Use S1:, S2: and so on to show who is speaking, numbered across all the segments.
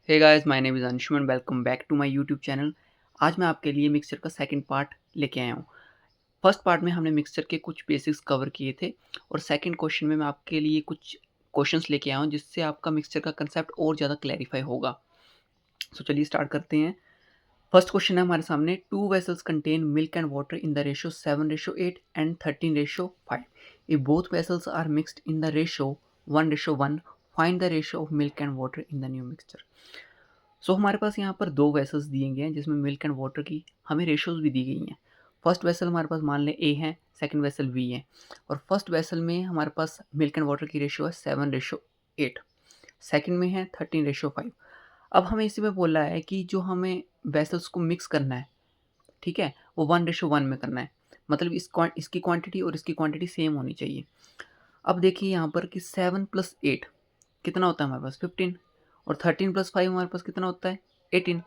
S1: Hey guys, my name is Anshuman. Welcome back to my YouTube channel. आज मैं आपके लिए मिक्सचर का सेकंड पार्ट लेके आया हूँ। फर्स्ट पार्ट में हमने मिक्सचर के कुछ बेसिक्स कवर किए थे और सेकंड क्वेश्चन में मैं आपके लिए कुछ क्वेश्चंस लेके आया हूँ जिससे आपका मिक्सचर का कंसेप्ट और ज़्यादा क्लैरिफाई होगा। सो चलिए स्टार्ट करते हैं। फर्स्ट क्वेश्चन है हमारे सामने, two vessels contain milk and water in the ratio 7:8 and 13:5। If both vessels are mixed in the ratio 1:1, find the ratio of milk and water in the new mixture. So हमारे पास यहाँ पर दो vessels दिए गए हैं जिसमें milk and water की हमें रेशोज़ भी दी गई हैं। फर्स्ट वेसल हमारे पास मान लें ए है, सेकंड वेसल बी है और फर्स्ट वेसल में हमारे पास मिल्क एंड वाटर की रेशियो है 7:8, सेकंड में है 13:5। अब हमें इसी में बोला है कि जो हमें वेसल्स को मिक्स करना है, ठीक है, वो 1:1 में करना है। मतलब इसकी क्वांटिटी और इसकी क्वांटिटी सेम होनी चाहिए। अब देखिए यहाँ पर कि 7 + 8 कितना होता है हमारे पास 15 और 13 + 5 हमारे पास कितना होता है 18।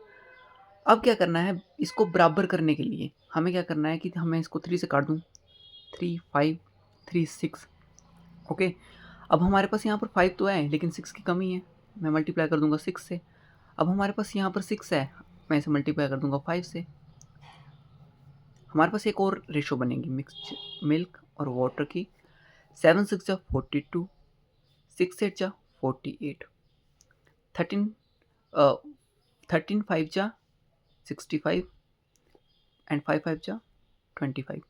S1: अब क्या करना है, इसको बराबर करने के लिए हमें क्या करना है कि हमें इसको 3 से काट दूँ, 3, 5, 3, 6। ओके। अब हमारे पास यहाँ पर 5 तो है लेकिन 6 की कमी है, मैं मल्टीप्लाई कर दूंगा 6 से। अब हमारे पास यहाँ पर 6 है, मैं इसे मल्टीप्लाई कर दूंगा 5 से। हमारे पास एक और रेशो बनेगी मिक्स मिल्क और वाटर की। 7 6 जा 42, 6 8 जा 48, 13 13 5 जा 65 एंड 5 5 जा 25।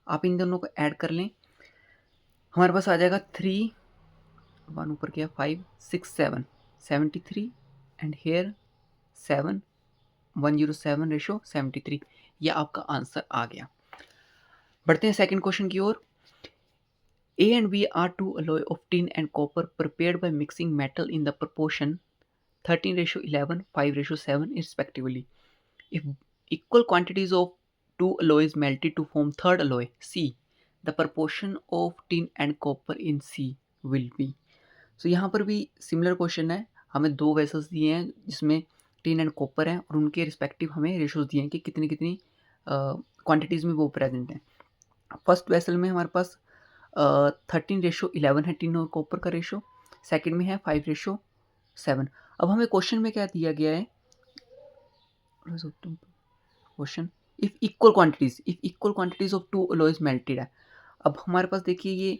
S1: आप इन दोनों को ऐड कर लें, हमारे पास आ जाएगा 3, 1 ऊपर किया 5 6 7 73 एंड हेयर 7 107 रेशो 73। यह आपका आंसर आ गया। बढ़ते हैं सेकंड क्वेश्चन की ओर। A and B are two alloy of tin and copper prepared by mixing metal in the proportion 13:11, 5:7 respectively. If equal quantities of two alloys melted to form third alloy C, the proportion of tin and copper in C will be। सो यहाँ पर भी similar question है। हमें दो vessels दिए हैं जिसमें tin and copper है और उनके रिस्पेक्टिव हमें रेशोज दिए हैं कि कितनी कितनी क्वांटिटीज़ में वो प्रेजेंट हैं। फर्स्ट वेसल में हमारे पास 13:11 है टिन और कॉपर का रेशो, सेकंड में है 5:7। अब हमें क्वेश्चन में क्या दिया गया है, question if equal quantities of two alloys melted है। अब हमारे पास देखिए ये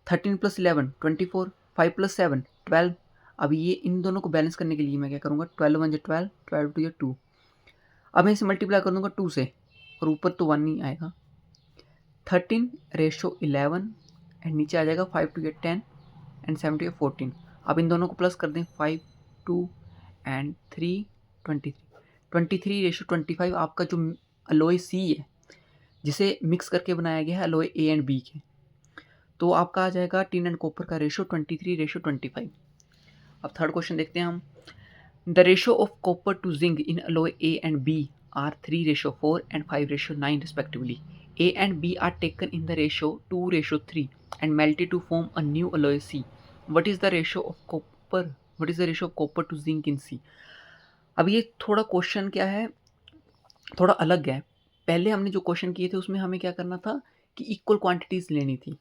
S1: 13 + 11 24, 5 + 7 12। अब ये इन दोनों को बैलेंस करने के लिए मैं क्या करूँगा, 12 1 12, 12 2 2। अब मैं इसे मल्टीप्लाई कर दूंगा 2 से और ऊपर तो 1 नहीं आएगा। 13:11 एंड नीचे आ जाएगा 5 2 10 एंड 7 2 14। अब इन दोनों को प्लस कर दें, 5 2 एंड 3 23। 23:25 आपका जो अलॉय सी है जिसे मिक्स करके बनाया गया है अलॉय ए एंड बी के, तो आपका आ जाएगा टिन एंड कॉपर का रेशो 23:25। अब थर्ड क्वेश्चन देखते हैं हम। The ratio of copper to zinc in alloy A and B are 3:4 and 5:9 respectively. A and B are taken in the ratio 2:3 and melted to form a new alloy C. What is the ratio of copper? What is the ratio of copper to zinc in C? अब ये थोड़ा question क्या है, थोड़ा अलग है। पहले हमने जो क्वेश्चन किए थे उसमें हमें क्या करना था कि इक्वल क्वांटिटीज़ लेनी थी।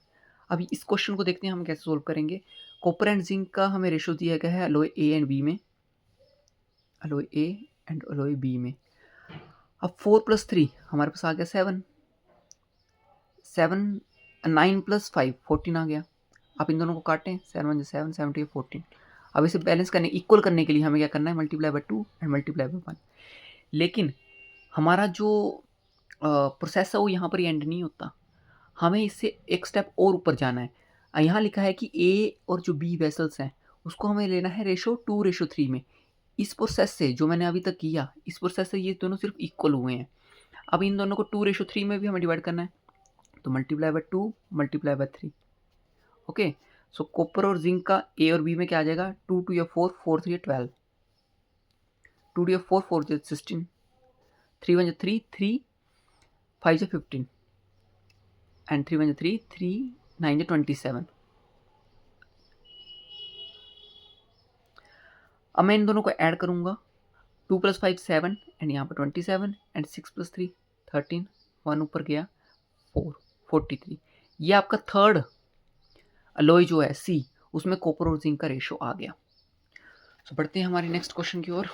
S1: अब इस क्वेश्चन को देखते हैं हम कैसे सोल्व करेंगे। कॉपर एंड जिंक का हमें रेशो दिया गया है अलॉय ए एंड बी में, alloy A and alloy B में। अब 4 + 3 हमारे पास आ गया 7, 9 + 5 14 आ गया। आप इन दोनों को काटें, 7 1 7 7 2 14। अब इसे बैलेंस करने इक्वल करने के लिए हमें क्या करना है, multiply by 2 and multiply by 1। लेकिन हमारा जो प्रोसेस है वो यहाँ पर ही एंड नहीं होता, हमें इससे एक स्टेप और ऊपर जाना है। यहाँ लिखा है कि ए और जो बी वेसल्स हैं उसको हमें लेना है रेशो 2:3 में। इस प्रोसेस से जो मैंने अभी तक किया, इस प्रोसेस से ये दोनों सिर्फ इक्वल हुए हैं। अब इन दोनों को 2:3 में भी हमें डिवाइड करना है, तो multiply by 2 multiply by 3। Okay. So copper और जिंक का ए और बी में क्या आ जाएगा, 2 2 या 4 4 3 12, 2 2 या 4 4 16, 3 1 3 3 5 15 एंड 3 1 3 3 9 27। अब मैं इन दोनों को ऐड करूंगा, 2 + 5 7 एंड यहाँ पर 27 एंड 6 + 3 13, 1 ऊपर गया 4 43। ये आपका थर्ड अलॉय जो है सी, उसमें कॉपर और जिंक का रेशो आ गया। सो बढ़ते हैं हमारे नेक्स्ट क्वेश्चन की ओर।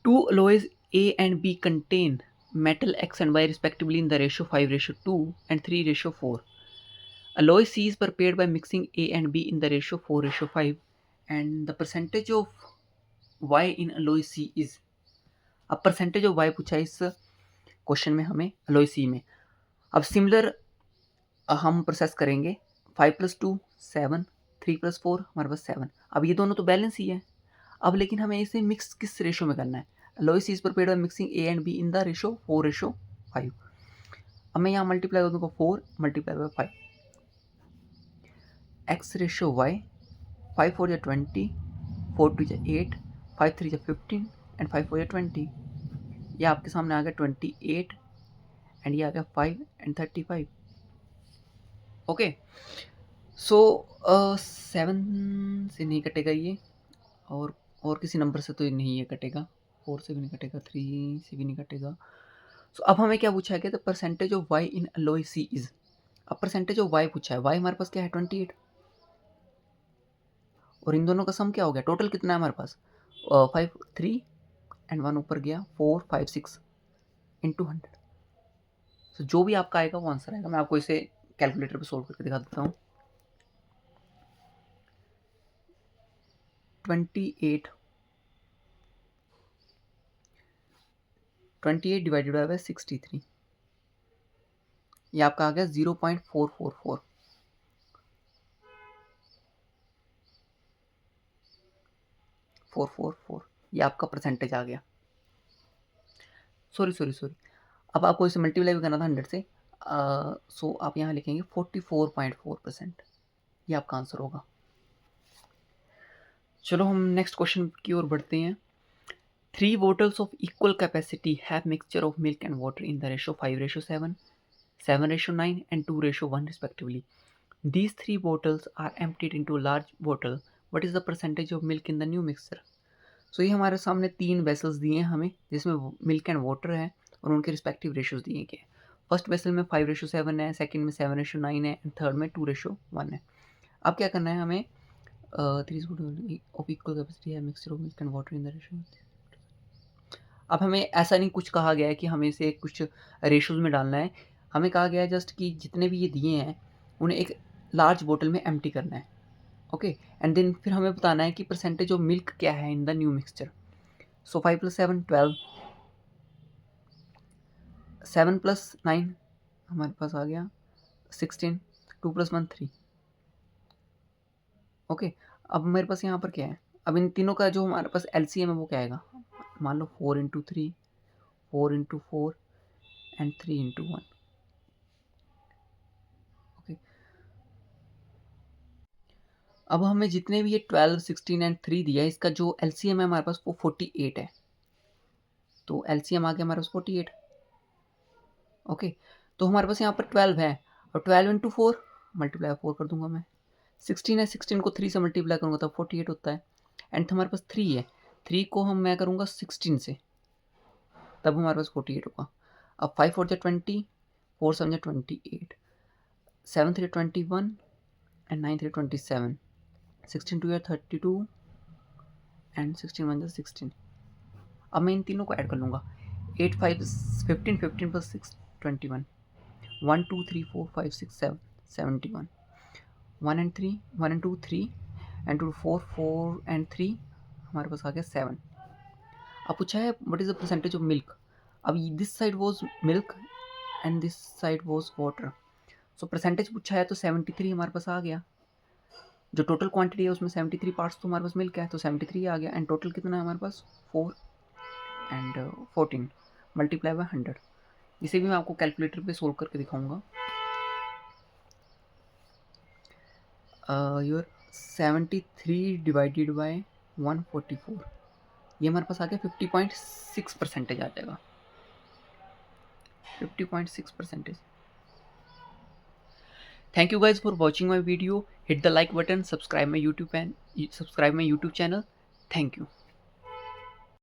S1: Two alloys A and B contain metal X and Y respectively in the ratio 5:2 and 3:4. Alloy C is prepared by mixing A and B in the ratio 4:5 and the percentage of Y in alloy C is। अब percentage of Y पूछा है इस question में हमें alloy C में। अब similar हम process करेंगे 5+2 7 3+4 हमारे पास 7। अब ये दोनों तो बैलेंस ही है। अब लेकिन हमें इसे मिक्स किस रेशो में करना है। alloy C is prepared by mixing A and B in the ratio 4:5। अब मैं यहाँ मल्टीप्लाई कर दूँगा 4 multiply by 5 x ratio y 5 4 या 20 4 2 या 8 5 3 या 15 एंड 5 4 या 20। ये आपके सामने आ गया 28 एंड ये आ गया 5 एंड 35। ओके सो 7 से नहीं कटेगा ये और किसी नंबर से तो ये नहीं ये कटेगा, 4 से भी नहीं कटेगा, 3 से भी नहीं कटेगा। सो अब हमें क्या पूछा गया, the percentage of y in alloy C is. अब परसेंटेज ऑफ y पूछा है, y हमारे पास क्या है 28 और इन दोनों का सम क्या हो गया, टोटल कितना है हमारे पास 5 3 एंड 1 ऊपर गया 4 5 6 इंटू 100। सो जो भी आपका आएगा वो आंसर आएगा। मैं आपको इसे कैलकुलेटर पे सोल्व करके दिखा देता हूँ। 28 डिवाइडेड बाय 63 ये आपका आ गया 0.444। ये आपका परसेंटेज आ गया। सॉरी अब आपको इसे मल्टीप्लाई भी करना था 100 से। सो आप यहाँ लिखेंगे 44.4%। ये आपका आंसर होगा। चलो हम नेक्स्ट क्वेश्चन की ओर बढ़ते हैं। 3 bottles of equal capacity have mixture of milk and water in the ratio 5:7, 7:9 and 2:1 respectively. These 3 bottles are emptied into a large bottle. What is the percentage of milk in the new mixture? So ये हमारे सामने 3 vessels दिए हैं हमें जिसमें milk and water है और उनके रिस्पेक्टिव रेशियोज दिए गए। फर्स्ट वेसल में 5:7 है, सेकंड में 7:9 है एंड थर्ड में 2:1 है। अब क्या करना है हमें, 3 ऑफ इक्वल कैपेसिटी है mixture of milk and water in the ratio. अब हमें ऐसा नहीं कुछ कहा गया है कि हमें इसे कुछ रेशियोज में डालना है। हमें कहा गया है जस्ट कि जितने भी ये दिए हैं उन्हें एक लार्ज बोतल में एम्प्टी करना है। ओके एंड देन फिर हमें बताना है कि परसेंटेज ऑफ मिल्क क्या है इन द न्यू मिक्सचर। सो 5 + 7 12, 7 + 9 हमारे पास आ गया 16, 2 + 1 3। ओके अब मेरे पास यहाँ पर क्या है, अब इन तीनों का जो हमारे पास एलसीएम है वो क्या आएगा, मान लो 4 × 3 4 × 4 एंड 3 × 1। ओके अब हमें जितने भी ये 12 16 एंड 3 दिया है इसका जो एलसीएम है हमारे पास वो 48 है। तो एलसीएम आ गया हमारे पास 48। ओके तो हमारे पास यहाँ पर 12 है और 12 × 4 मल्टीप्लाई 4 कर दूंगा मैं। 16 है, 16 को 3 से मल्टीप्लाई करूँगा तब 48 होता है एंड हमारे पास 3 है, 3 को मैं करूँगा 16 से तब हमारे पास 48 होगा। अब 5 4 × 20 4 7 × 28 7 3 21 एंड 9 3 27 16 2 32 एंड 16 1 16। अब मैं इन तीनों को ऐड कर लूँगा 8 5 15 15 + 6 21 1 2 3 4 5 6 7 71 1 and 3 1 and 2 3 and 2 4 4 and 3 हमारे पास आ गया 7। अब पूछा है what is the percentage of milk. अब this side was milk and this side was water. So percentage पूछा है तो 73 हमारे पास आ गया। जो टोटल क्वांटिटी है उसमें 73 पार्ट्स तो हमारे पास मिल्क है तो 73 आ गया एंड टोटल कितना है हमारे पास 4 एंड 14 मल्टीप्लाई बाय 100। इसे भी मैं आपको कैलकुलेटर पे सोल्व करके दिखाऊंगा। योर 73 डिवाइडेड बाय 144 ये हमारे पास आ गया 50.6% आ जाएगा। 50.6%। Thank you guys for watching my video. Hit the like button, subscribe my YouTube channel. Thank you.